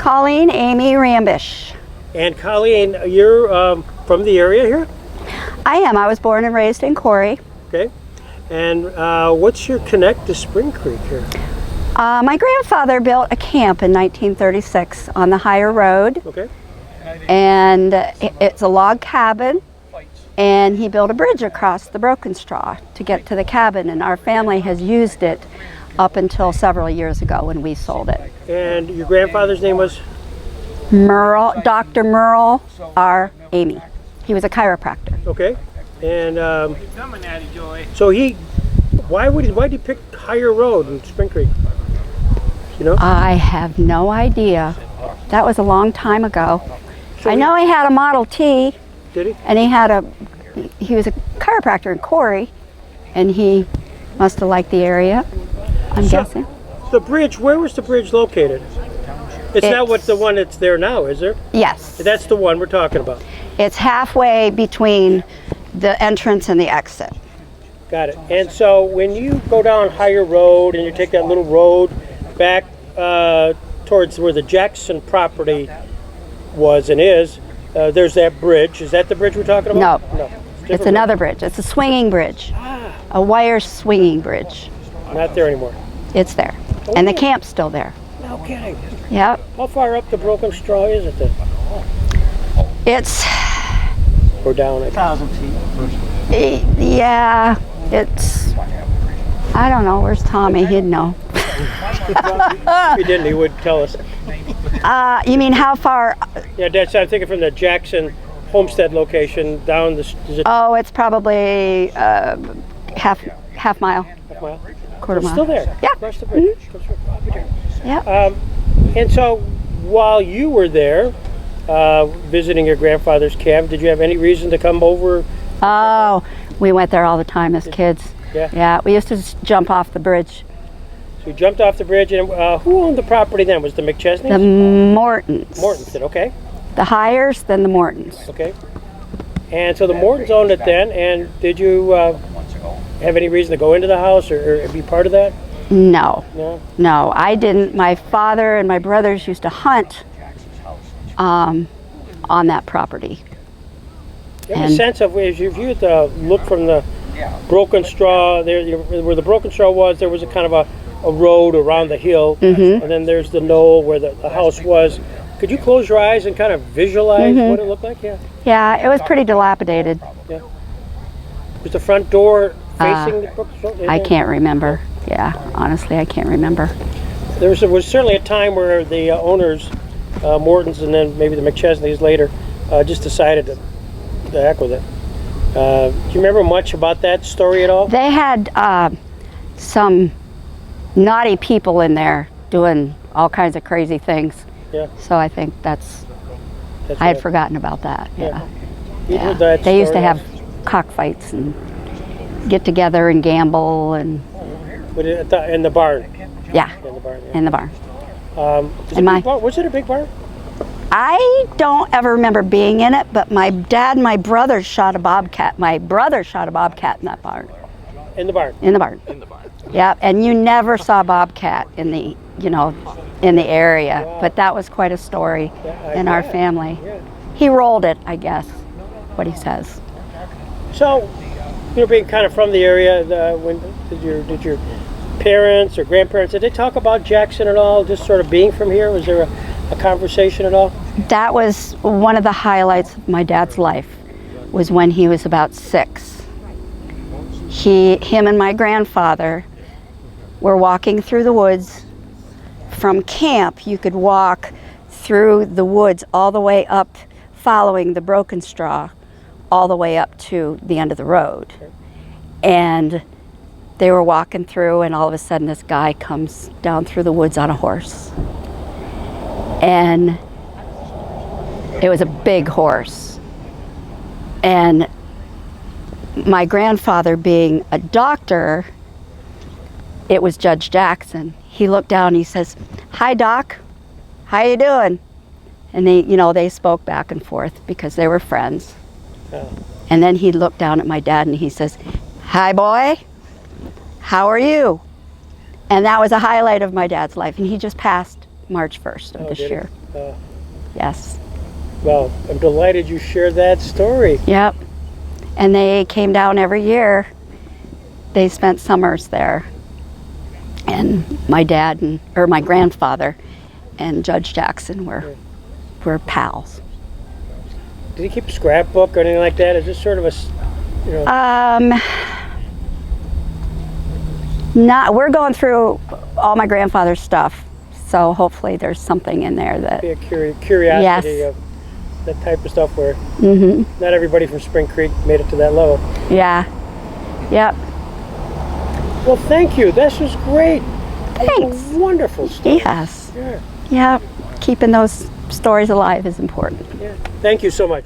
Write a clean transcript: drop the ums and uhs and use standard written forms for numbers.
Colleen Amy Rambish. And Colleen, you're from the area here? I am. I was born and raised in Corey. Okay. And what's your connect to Spring Creek here? My grandfather built a camp in 1936 on the higher road. Okay. And it's a log cabin. And he built a bridge across the Broken Straw to get to the cabin. And our family has used it up until several years ago when we sold it. And your grandfather's name was? Merle, Dr. Merle R. Amy. He was a chiropractor. Okay. And so why did he pick higher road in Spring Creek? You know? I have no idea. That was a long time ago. So I know he had a Model T. Did he? And he was a chiropractor in Corey, and he must have liked the area, I'm guessing. The bridge, where was the bridge located? It's not the one that's there now, is there? Yes. That's the one we're talking about. It's halfway between the entrance and the exit. Got it. And so when you go down Higher Road and you take that little road back towards where the Jackson property was and is, there's that bridge. Is that the bridge we're talking about? No. It's another bridge. It's a swinging bridge. A wire swinging bridge. Not there anymore. It's there. Oh. And the camp's still there. No kidding. Yep. How far up the Broken Straw is it then? It's... Or down? 1,000 feet. Yeah, it's... I don't know. Where's Tommy? He'd know. If he didn't, he would tell us. You mean how far? Yeah, I'm thinking from the Jackson Homestead location down the... Is it Oh, it's probably half mile. half mile? Quarter It's mile. still there. Yeah. Across the bridge. Yeah. And so while you were there visiting your grandfather's camp, did you have any reason to come over? Oh, we went there all the time as kids. Yeah. Yeah, we used to just jump off the bridge. So you jumped off the bridge, and who owned the property then? Was the McChesneys? The Mortons. Mortons did, okay. The Hyers, then the Mortons. Okay. And so the Mortons owned it then, and did you have any reason to go into the house or be part of that? No. No? No, I didn't. My father and my brothers used to hunt on that property. You have a sense of, if you had to look from the Broken Straw, there where the Broken Straw was, there was a kind of a road around the hill, and then there's the knoll where the house was. Could you close your eyes and kind of visualize what it looked like? Yeah. Yeah, it was pretty dilapidated. Yeah. Was the front door facing the Broken Straw? I can't remember. Yeah, honestly, I can't remember. There was certainly a time where the owners, Mortons and then maybe the McChesneys later, just decided to heck with it. Do you remember much about that story at all? They had some naughty people in there doing all kinds of crazy things. Yeah. So I think that's I had forgotten about that. Yeah. You heard that They used to story? have cockfights and get together and gamble and In the barn. yeah, In the barn. Yeah. in the barn. Was it a big barn? I don't ever remember being in it, but my dad and my brother shot a bobcat. My brother shot a bobcat in that barn. In the barn. In the barn. In the barn. Yeah, and you never saw bobcat in the in the area, but that was quite a story in our family. Yeah. He rolled it, I guess, what he says. So, being kind of from the area, when did your parents or grandparents, did they talk about Jackson at all? Just sort of being from here, was there a conversation at all? That was one of the highlights of my dad's life. Was when he was about 6. Him and my grandfather were walking through the woods. From camp, you could walk through the woods all the way up, following the Broken Straw, all the way up to the end of the road. And they were walking through, and all of a sudden this guy comes down through the woods on a horse. And it was a big horse. And my grandfather, being a doctor, it was Judge Jackson. He looked down and he says, "Hi, Doc. How you doing?" And they spoke back and forth because they were friends. Oh. And then he looked down at my dad and he says, "Hi, boy. How are you?" And that was a highlight of my dad's life. And he just passed March 1st of this year. Yes. Well, I'm delighted you shared that story. Yep. And they came down every year. They spent summers there. And my dad or my grandfather and Judge Jackson were pals. Did he keep a scrapbook or anything like that? Is this sort of a, Not. We're going through all my grandfather's stuff, so hopefully there's something in there that. be a curiosity Yes. of that type of stuff where Mm-hmm. not everybody from Spring Creek made it to that level. Yeah. Yep. Well, thank you. This was great. Thanks. A wonderful story. Yes. Yeah. Yep. Keeping those stories alive is important. Yeah. Thank you so much.